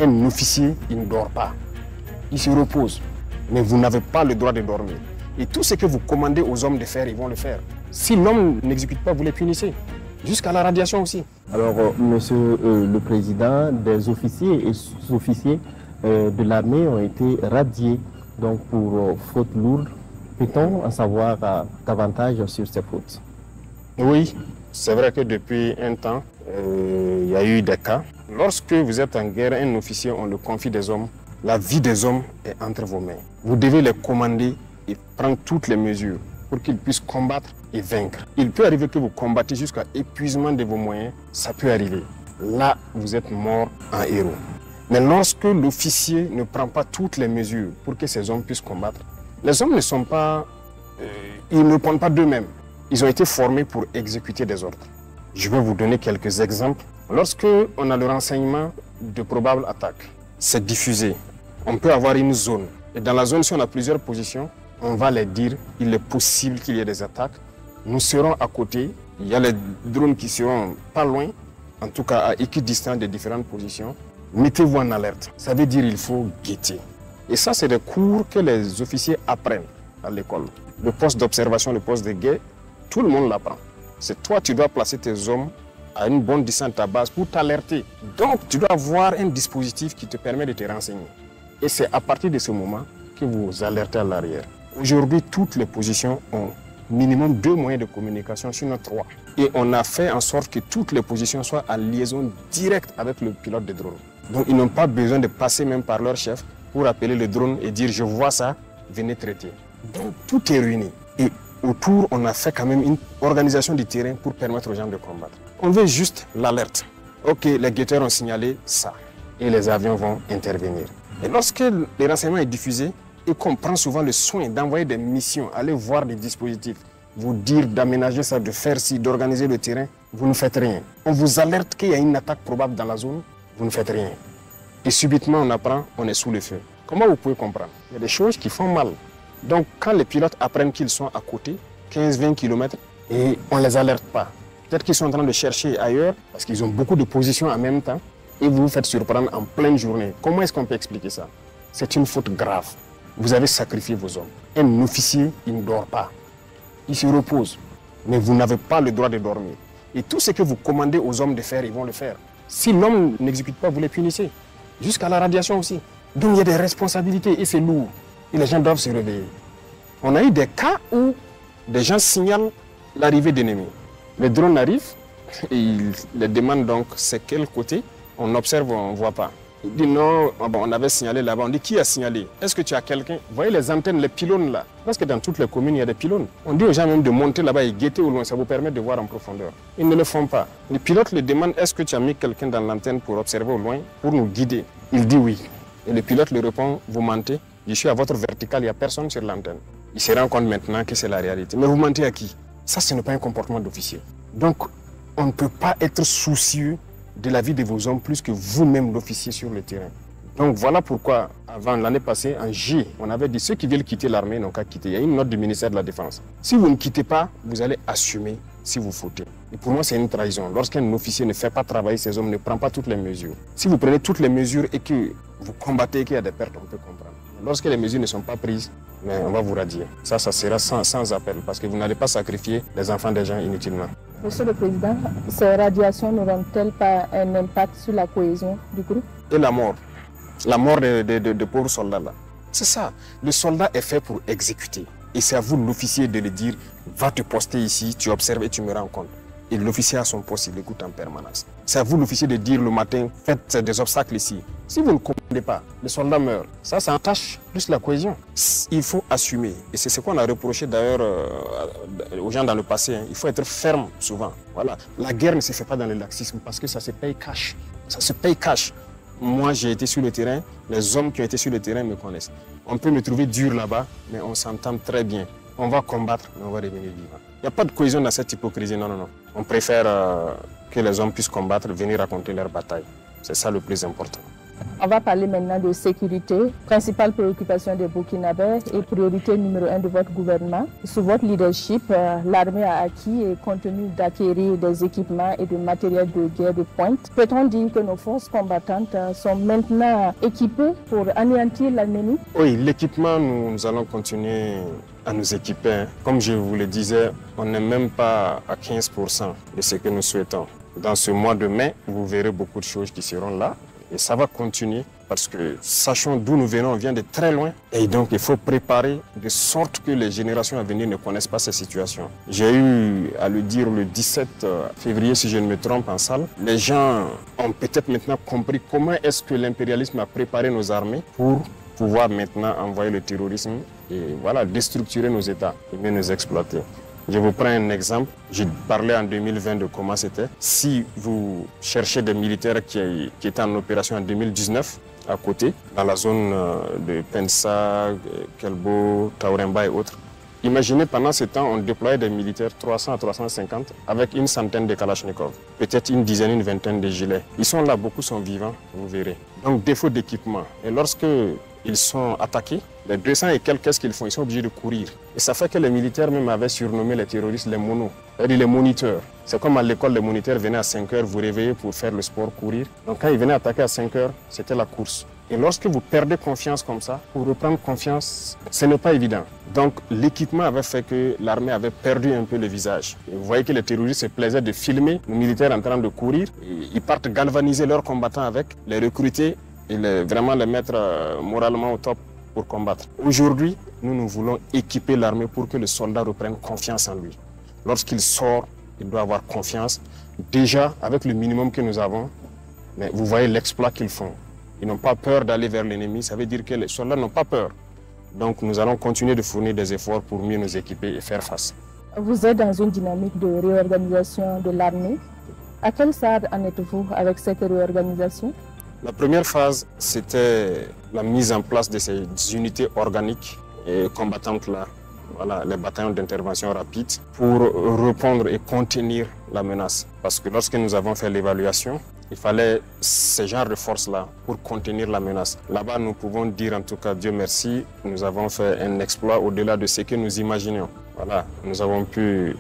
Un officier, il ne dort pas. Il se repose. Mais vous n'avez pas le droit de dormir. Et tout ce que vous commandez aux hommes de faire, ils vont le faire. Si l'homme n'exécute pas, vous les punissez. Jusqu'à la radiation aussi. Alors, monsieur le président, des officiers et sous-officiers de l'armée ont été radiés donc pour fautes lourdes. Peut-on en savoir davantage sur ces fautes? Oui, c'est vrai que depuis un temps, il y a eu des cas. Lorsque vous êtes en guerre, un officier, on le confie des hommes. La vie des hommes est entre vos mains. Vous devez les commander et prendre toutes les mesures pour qu'ils puissent combattre et vaincre. Il peut arriver que vous combattez jusqu'à épuisement de vos moyens. Ça peut arriver. Là, vous êtes mort en héros. Mais lorsque l'officier ne prend pas toutes les mesures pour que ces hommes puissent combattre, les hommes ne sont pas... ils ne répondent pas d'eux-mêmes. Ils ont été formés pour exécuter des ordres. Je vais vous donner quelques exemples. Lorsque on a le renseignement de probables attaques, c'est diffusé. On peut avoir une zone. Et dans la zone, si on a plusieurs positions, on va les dire, il est possible qu'il y ait des attaques. Nous serons à côté. Il y a les drones qui seront pas loin, en tout cas à équidistance des différentes positions. Mettez-vous en alerte. Ça veut dire qu'il faut guetter. Et ça, c'est des cours que les officiers apprennent à l'école. Le poste d'observation, le poste de guet, tout le monde l'apprend. C'est toi, tu dois placer tes hommes à une bonne distance de ta base pour t'alerter. Donc, tu dois avoir un dispositif qui te permet de te renseigner. Et c'est à partir de ce moment que vous alertez à l'arrière. Aujourd'hui, toutes les positions ont minimum 2 moyens de communication, sinon 3. Et on a fait en sorte que toutes les positions soient en liaison directe avec le pilote de drone. Donc, ils n'ont pas besoin de passer même par leur chef pour appeler le drone et dire « je vois ça, venez traiter ». Donc, tout est réuni. Et autour, on a fait quand même une organisation du terrain pour permettre aux gens de combattre. On veut juste l'alerte. Ok, les guetteurs ont signalé ça. Et les avions vont intervenir. Et lorsque le renseignement est diffusé, et qu'on prend souvent le soin d'envoyer des missions, aller voir des dispositifs, vous dire d'aménager ça, de faire ci, d'organiser le terrain, vous ne faites rien. On vous alerte qu'il y a une attaque probable dans la zone, vous ne faites rien. Et subitement, on apprend, on est sous le feu. Comment vous pouvez comprendre? Il y a des choses qui font mal. Donc, quand les pilotes apprennent qu'ils sont à côté, 15-20 km, et on ne les alerte pas. Peut-être qu'ils sont en train de chercher ailleurs, parce qu'ils ont beaucoup de positions en même temps, et vous vous faites surprendre en pleine journée. Comment est-ce qu'on peut expliquer ça? C'est une faute grave. Vous avez sacrifié vos hommes. Un officier, il ne dort pas. Il se repose. Mais vous n'avez pas le droit de dormir. Et tout ce que vous commandez aux hommes de faire, ils vont le faire. Si l'homme n'exécute pas, vous les punissez. Jusqu'à la radiation aussi. Donc il y a des responsabilités et c'est lourd. Et les gens doivent se réveiller. On a eu des cas où des gens signalent l'arrivée d'ennemis. Les drones arrivent et ils les demandent donc c'est quel côté. On observe, on ne voit pas. Il dit non, on avait signalé là-bas. On dit qui a signalé? Est-ce que tu as quelqu'un? Vous voyez les antennes, les pylônes là? Parce que dans toutes les communes, il y a des pylônes. On dit aux gens même de monter là-bas et guetter au loin. Ça vous permet de voir en profondeur. Ils ne le font pas. Les pilotes les demandent est-ce que tu as mis quelqu'un dans l'antenne pour observer au loin, pour nous guider? Il dit oui. Et le pilote lui répond vous mentez. Je suis à votre verticale, il n'y a personne sur l'antenne. Il se rend compte maintenant que c'est la réalité. Mais vous mentez à qui? Ça, ce n'est pas un comportement d'officier. Donc, on ne peut pas être soucieux de la vie de vos hommes plus que vous-même l'officier sur le terrain. Donc voilà pourquoi, avant l'année passée, en J, on avait dit ceux qui veulent quitter l'armée n'ont qu'à quitter. Il y a une note du ministère de la Défense. Si vous ne quittez pas, vous allez assumer si vous fautez. Et pour moi, c'est une trahison. Lorsqu'un officier ne fait pas travailler ses hommes, ne prend pas toutes les mesures. Si vous prenez toutes les mesures et que vous combattez et qu'il y a des pertes, on peut comprendre. Lorsque les mesures ne sont pas prises, mais on va vous radier. Ça sera sans appel parce que vous n'allez pas sacrifier les enfants des gens inutilement. Monsieur le Président, ces radiations n'auront-elles pas un impact sur la cohésion du groupe? Et la mort de pauvres soldats là. C'est ça. Le soldat est fait pour exécuter. Et c'est à vous, l'officier, de le dire, va te poster ici, tu observes et tu me rends compte. Et l'officier a son poste, il écoute en permanence. C'est à vous, l'officier, de dire le matin, faites des obstacles ici. Si vous ne comprenez pas, le soldat meurt. Ça entache plus la cohésion. Il faut assumer. Et c'est ce qu'on a reproché d'ailleurs aux gens dans le passé. Il faut être ferme souvent. Voilà. La guerre ne se fait pas dans le laxisme parce que ça se paye cash. Ça se paye cash. Moi, j'ai été sur le terrain. Les hommes qui ont été sur le terrain me connaissent. On peut me trouver dur là-bas, mais on s'entend très bien. On va combattre, mais on va revenir vivant. Il n'y a pas de cohésion dans cette hypocrisie, non, non, non. On préfère que les hommes puissent combattre, venir raconter leur bataille. C'est ça le plus important. On va parler maintenant de sécurité, principale préoccupation des Burkinabés et priorité numéro 1 de votre gouvernement. Sous votre leadership, l'armée a acquis et continue d'acquérir des équipements et de matériel de guerre de pointe. Peut-on dire que nos forces combattantes sont maintenant équipées pour anéantir l'ennemi? Oui, l'équipement, nous allons continuer à nous équiper. Comme je vous le disais, on n'est même pas à 15% de ce que nous souhaitons. Dans ce mois de mai, vous verrez beaucoup de choses qui seront là. Et ça va continuer parce que sachons d'où nous venons, on vient de très loin. Et donc il faut préparer de sorte que les générations à venir ne connaissent pas ces situations. J'ai eu à le dire le 17 février, si je ne me trompe, en salle. Les gens ont peut-être maintenant compris comment est-ce que l'impérialisme a préparé nos armées pour pouvoir maintenant envoyer le terrorisme et voilà, déstructurer nos États et mieux nous exploiter. Je vous prends un exemple. J'ai parlé en 2020 de comment c'était. Si vous cherchez des militaires qui étaient en opération en 2019, à côté, dans la zone de Pensa, Kelbo, Tauremba et autres, imaginez pendant ce temps, on déployait des militaires 300 à 350 avec une centaine de Kalachnikov, peut-être une dizaine, une vingtaine de gilets. Ils sont là, beaucoup sont vivants, vous verrez. Donc défaut d'équipement. Et lorsque ils sont attaqués, les 200 et quelques, qu'est-ce qu'ils font? Ils sont obligés de courir. Et ça fait que les militaires même avaient surnommé les terroristes les monos, c'est-à-dire les moniteurs. C'est comme à l'école, les moniteurs venaient à 5 heures vous réveiller pour faire le sport, courir. Donc quand ils venaient attaquer à 5 heures, c'était la course. Et lorsque vous perdez confiance comme ça, pour reprendre confiance, ce n'est pas évident. Donc l'équipement avait fait que l'armée avait perdu un peu le visage. Et vous voyez que les terroristes se plaisaient de filmer nos militaires en train de courir. Et ils partent galvaniser leurs combattants avec, les recruter et vraiment les mettre moralement au top pour combattre. Aujourd'hui, nous voulons équiper l'armée pour que le soldat reprenne confiance en lui. Lorsqu'il sort, il doit avoir confiance. Déjà, avec le minimum que nous avons, mais vous voyez l'exploit qu'ils font. Ils n'ont pas peur d'aller vers l'ennemi. Ça veut dire que les soldats n'ont pas peur. Donc nous allons continuer de fournir des efforts pour mieux nous équiper et faire face. Vous êtes dans une dynamique de réorganisation de l'armée. À quel stade en êtes-vous avec cette réorganisation? La première phase, c'était la mise en place de ces unités organiques et combattantes-là, voilà, les bataillons d'intervention rapide, pour répondre et contenir la menace. Parce que lorsque nous avons fait l'évaluation, il fallait ce genre de force-là pour contenir la menace. Là-bas, nous pouvons dire, en tout cas, Dieu merci, nous avons fait un exploit au-delà de ce que nous imaginions. Voilà, nous avons pu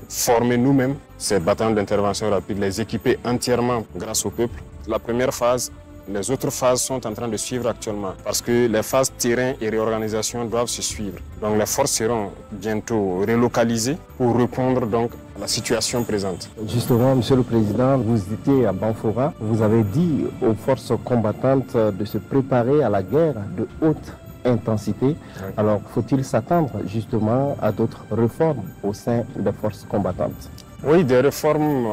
former nous-mêmes ces bataillons d'intervention rapide, les équiper entièrement grâce au peuple. La première phase, les autres phases sont en train de suivre actuellement parce que les phases terrain et réorganisation doivent se suivre. Donc les forces seront bientôt relocalisées pour répondre donc à la situation présente. Justement, Monsieur le Président, vous étiez à Banfora, vous avez dit aux forces combattantes de se préparer à la guerre de haute intensité. Oui. Alors, faut-il s'attendre justement à d'autres réformes au sein des forces combattantes? Oui, des réformes,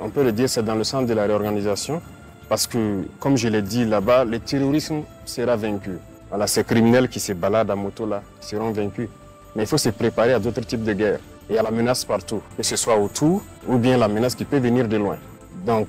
on peut le dire, c'est dans le sens de la réorganisation. Parce que, comme je l'ai dit là-bas, le terrorisme sera vaincu. Voilà, ces criminels qui se baladent à moto là seront vaincus. Mais il faut se préparer à d'autres types de guerres. Il y a la menace partout, que ce soit autour ou bien la menace qui peut venir de loin. Donc,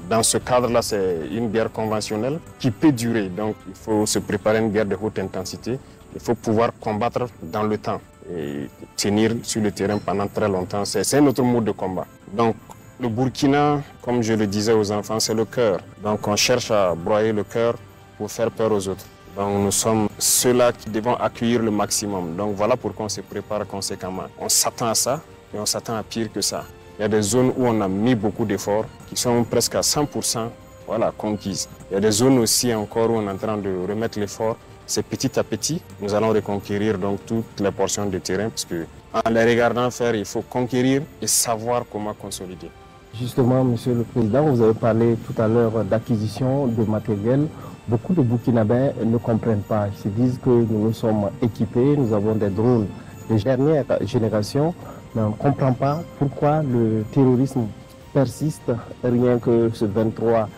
dans ce cadre-là, c'est une guerre conventionnelle qui peut durer. Donc, il faut se préparer à une guerre de haute intensité. Il faut pouvoir combattre dans le temps et tenir sur le terrain pendant très longtemps. C'est un autre mode de combat. Donc, le Burkina, comme je le disais aux enfants, c'est le cœur. Donc on cherche à broyer le cœur pour faire peur aux autres. Donc nous sommes ceux-là qui devons accueillir le maximum. Donc voilà pourquoi on se prépare conséquemment. On s'attend à ça et on s'attend à pire que ça. Il y a des zones où on a mis beaucoup d'efforts qui sont presque à 100% voilà, conquises. Il y a des zones aussi encore où on est en train de remettre l'effort. C'est petit à petit, nous allons reconquérir donc toutes les portions de terrain parce que en les regardant faire, il faut conquérir et savoir comment consolider. Justement, Monsieur le Président, vous avez parlé tout à l'heure d'acquisition de matériel. Beaucoup de Burkinabés ne comprennent pas. Ils se disent que nous sommes équipés, nous avons des drones de dernière génération, mais on ne comprend pas pourquoi le terrorisme persiste. Rien que ce 23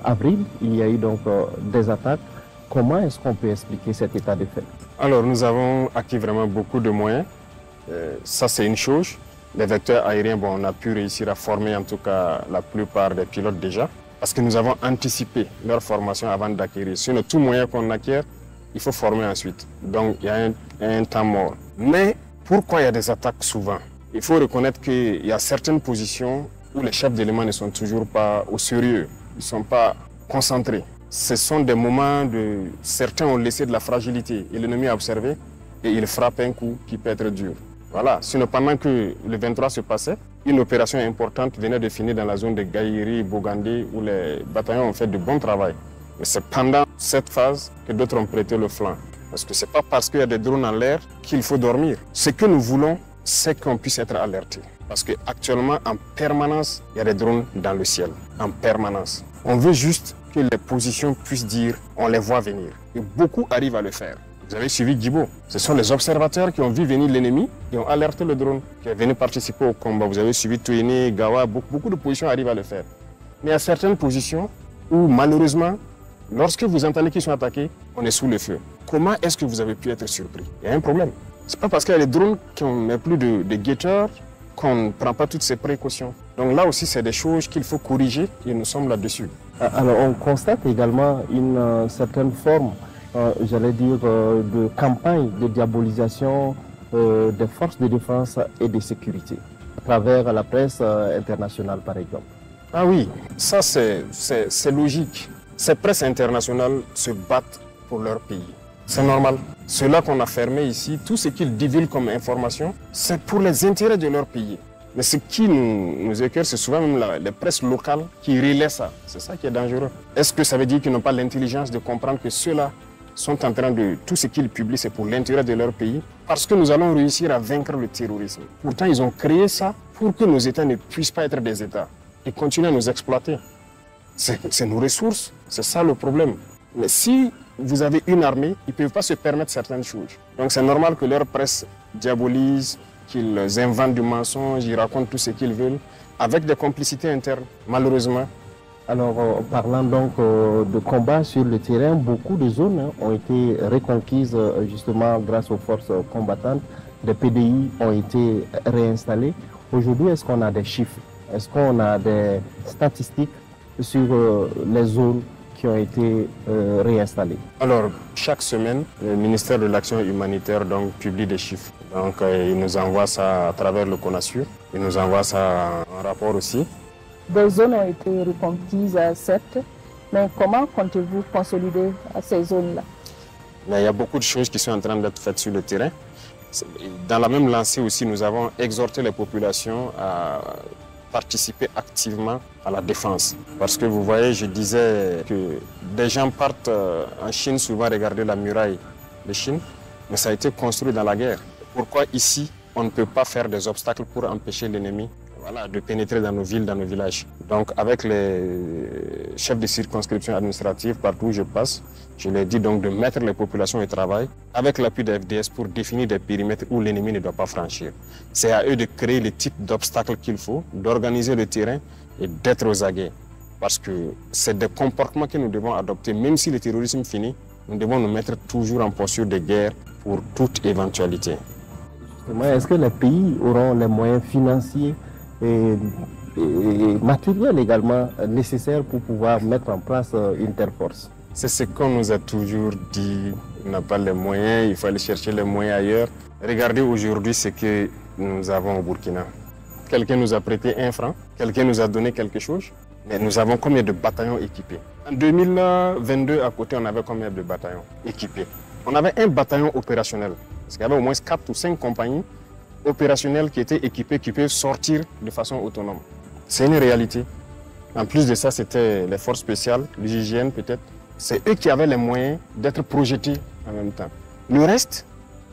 avril, il y a eu donc des attaques. Comment est-ce qu'on peut expliquer cet état de fait? Alors, nous avons acquis vraiment beaucoup de moyens. Ça, c'est une chose. Les vecteurs aériens, bon, on a pu réussir à former en tout cas la plupart des pilotes déjà, parce que nous avons anticipé leur formation avant d'acquérir. Sinon, tout moyen qu'on acquiert, il faut former ensuite. Donc, il y a un temps mort. Mais pourquoi il y a des attaques souvent? Il faut reconnaître qu'il y a certaines positions où les chefs d'éléments ne sont toujours pas au sérieux. Ils ne sont pas concentrés. ce sont des moments de... Certains ont laissé de la fragilité et l'ennemi a observé et il frappe un coup qui peut être dur. Voilà, sinon pendant que le 23 se passait, une opération importante venait de finir dans la zone de Gaïri, Bogandé, où les bataillons ont fait du bon travail. Mais c'est pendant cette phase que d'autres ont prêté le flanc. Parce que ce n'est pas parce qu'il y a des drones en l'air qu'il faut dormir. Ce que nous voulons, c'est qu'on puisse être alerté. Parce qu'actuellement, en permanence, il y a des drones dans le ciel. En permanence. On veut juste que les positions puissent dire on les voit venir. Et beaucoup arrivent à le faire. Vous avez suivi Djibo. Ce sont les observateurs qui ont vu venir l'ennemi et ont alerté le drone qui est venu participer au combat. Vous avez suivi Touéné, Gawa, beaucoup de positions arrivent à le faire. Mais il y a certaines positions où malheureusement, lorsque vous entendez qu'ils sont attaqués, on est sous le feu. Comment est-ce que vous avez pu être surpris? Il y a un problème. Ce n'est pas parce qu'il y a les drones qu'on ne met plus de guetteurs qu'on ne prend pas toutes ces précautions. Donc là aussi, c'est des choses qu'il faut corriger et nous sommes là-dessus. Alors on constate également une certaine forme, j'allais dire, de campagne de diabolisation des forces de défense et de sécurité, à travers la presse internationale par exemple. Ah oui, ça c'est logique. Ces presses internationales se battent pour leur pays. C'est normal. Ceux-là qu'on a fermés ici, tout ce qu'ils divulguent comme information, c'est pour les intérêts de leur pays. Mais ce qui nous écœure, c'est souvent même les presses locales qui relaient ça. C'est ça qui est dangereux. Est-ce que ça veut dire qu'ils n'ont pas l'intelligence de comprendre que ceux-là sont en train de... Tout ce qu'ils publient, c'est pour l'intérêt de leur pays? Parce que nous allons réussir à vaincre le terrorisme. Pourtant, ils ont créé ça pour que nos États ne puissent pas être des États et continuent à nous exploiter. C'est nos ressources, c'est ça le problème. Mais si vous avez une armée, ils ne peuvent pas se permettre certaines choses. Donc c'est normal que leur presse diabolise, qu'ils inventent du mensonge, ils racontent tout ce qu'ils veulent, avec des complicités internes, malheureusement. Alors, parlant donc de combats sur le terrain, beaucoup de zones ont été reconquises justement grâce aux forces combattantes. Des PDI ont été réinstallés. Aujourd'hui, est-ce qu'on a des chiffres? Est-ce qu'on a des statistiques sur les zones qui ont été réinstallées? Alors, chaque semaine, le ministère de l'Action humanitaire donc, publie des chiffres. Donc, il nous envoie ça à travers le CONASUR. Il nous envoie ça en rapport aussi. Des zones ont été reconquises, certes, mais comment comptez-vous consolider ces zones-là? Il y a beaucoup de choses qui sont en train d'être faites sur le terrain. Dans la même lancée aussi, nous avons exhorté les populations à participer activement à la défense. Parce que vous voyez, je disais que des gens partent en Chine souvent regarder la muraille de Chine, mais ça a été construit dans la guerre. Pourquoi ici, on ne peut pas faire des obstacles pour empêcher l'ennemi de pénétrer dans nos villes, dans nos villages? Donc avec les chefs de circonscription administrative, partout où je passe, je leur dis donc de mettre les populations au travail avec l'appui de FDS pour définir des périmètres où l'ennemi ne doit pas franchir. C'est à eux de créer les types d'obstacles qu'il faut, d'organiser le terrain et d'être aux aguets. Parce que c'est des comportements que nous devons adopter. Même si le terrorisme finit, nous devons nous mettre toujours en posture de guerre pour toute éventualité. Est-ce que les pays auront les moyens financiers et matériels également nécessaires pour pouvoir mettre en place une telle force? C'est ce qu'on nous a toujours dit. On n'a pas les moyens, il faut aller chercher les moyens ailleurs. Regardez aujourd'hui ce que nous avons au Burkina. Quelqu'un nous a prêté 1 franc, quelqu'un nous a donné quelque chose, mais nous avons combien de bataillons équipés? En 2022, à côté, on avait combien de bataillons équipés? On avait un bataillon opérationnel, parce qu'il y avait au moins 4 ou 5 compagnies opérationnelles qui étaient équipées, qui peuvent sortir de façon autonome. C'est une réalité. En plus de ça, c'était les forces spéciales, l'hygiène peut-être. C'est eux qui avaient les moyens d'être projetés en même temps. Le reste,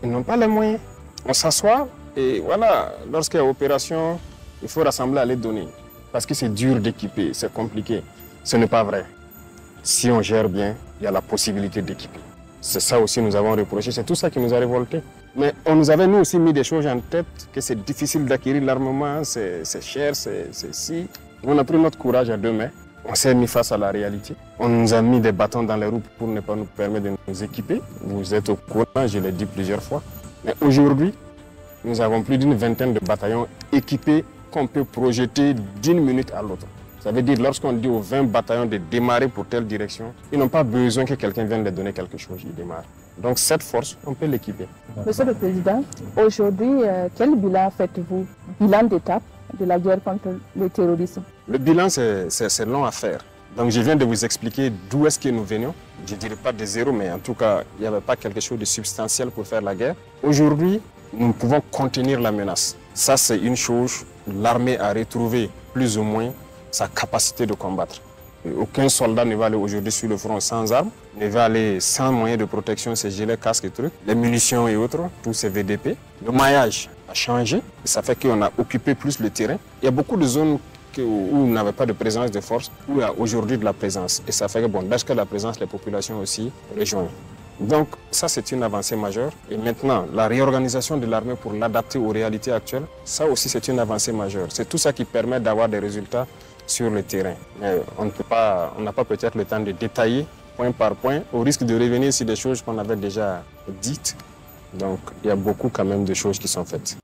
ils n'ont pas les moyens. On s'assoit et voilà, lorsqu'il y a opération, il faut rassembler à les donner. Parce que c'est dur d'équiper, c'est compliqué. Ce n'est pas vrai. Si on gère bien, il y a la possibilité d'équiper. C'est ça aussi que nous avons reproché, c'est tout ça qui nous a révoltés. Mais on nous avait nous aussi mis des choses en tête, que c'est difficile d'acquérir l'armement, c'est cher, c'est si. On a pris notre courage à 2 mains. On s'est mis face à la réalité. On nous a mis des bâtons dans les roues pour ne pas nous permettre de nous équiper. Vous êtes au courant, je l'ai dit plusieurs fois. Mais aujourd'hui, nous avons plus d'une vingtaine de bataillons équipés qu'on peut projeter d'une minute à l'autre. Ça veut dire, lorsqu'on dit aux 20 bataillons de démarrer pour telle direction, ils n'ont pas besoin que quelqu'un vienne leur donner quelque chose, ils démarrent. Donc cette force, on peut l'équiper. Monsieur le Président, aujourd'hui, quel bilan faites-vous? Bilan d'étape de la guerre contre le terrorisme? Le bilan, c'est long à faire. Donc je viens de vous expliquer d'où est-ce que nous venions. Je ne dirais pas de zéro, mais en tout cas, il n'y avait pas quelque chose de substantiel pour faire la guerre. Aujourd'hui, nous pouvons contenir la menace. Ça, c'est une chose. L'armée a retrouvé plus ou moins sa capacité de combattre. Et aucun soldat ne va aller aujourd'hui sur le front sans armes, ne va aller sans moyens de protection, ses gilets, casques et trucs, les munitions et autres, tous ces VDP. Le maillage a changé, et ça fait qu'on a occupé plus le terrain. Il y a beaucoup de zones où on n'avait pas de présence de force, où il y a aujourd'hui de la présence. Et ça fait que, bon, dès que la présence, les populations aussi rejoignent. Donc ça, c'est une avancée majeure. Et maintenant, la réorganisation de l'armée pour l'adapter aux réalités actuelles, ça aussi, c'est une avancée majeure. C'est tout ça qui permet d'avoir des résultats sur le terrain. Mais on n'a pas peut-être le temps de détailler point par point, au risque de revenir sur des choses qu'on avait déjà dites. Donc il y a beaucoup quand même de choses qui sont faites.